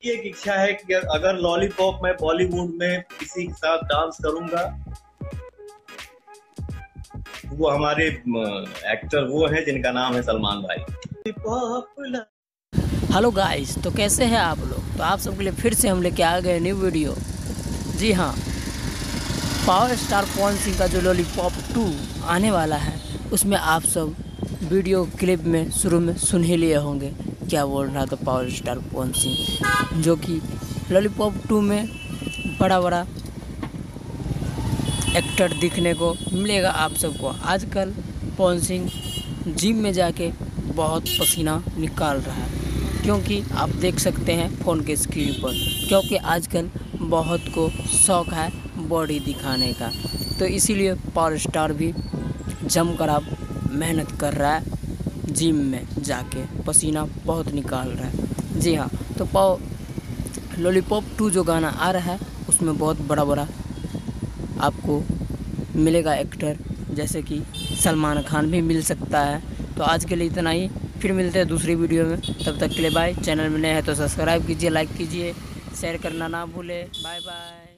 ये एक इच्छा है कि अगर लॉलीपॉप मैं बॉलीवुड में किसी के साथ डांस करूंगा, वो हमारे एक्टर वो हैं जिनका नाम है सलमान भाई। हेलो गाइस, तो कैसे हैं आप लोग। तो आप सबके लिए फिर से हम लेके आ गए न्यू वीडियो। जी हाँ, पावर स्टार पवन सिंह का जो लॉलीपॉप 2 आने वाला है, उसमें आप सब वीडियो क्लिप में शुरू में सुन ही लिए होंगे क्या बोल रहा था पावर स्टार पवन सिंह, जो कि लॉलीपॉप 2 में बड़ा बड़ा एक्टर दिखने को मिलेगा आप सबको। आजकल पवन सिंह जिम में जाके बहुत पसीना निकाल रहा है, क्योंकि आप देख सकते हैं फ़ोन के स्क्रीन पर, क्योंकि आजकल बहुत को शौक़ है बॉडी दिखाने का। तो इसीलिए पावर स्टार भी जमकर आप मेहनत कर रहा है, जिम में जाके पसीना बहुत निकाल रहा है। जी हाँ, तो लॉलीपॉप 2 जो गाना आ रहा है, उसमें बहुत बड़ा बड़ा आपको मिलेगा एक्टर, जैसे कि सलमान खान भी मिल सकता है। तो आज के लिए इतना ही, फिर मिलते हैं दूसरी वीडियो में। तब तक के लिए बाय। चैनल में नए हैं तो सब्सक्राइब कीजिए, लाइक कीजिए, शेयर करना ना भूले। Bye bye.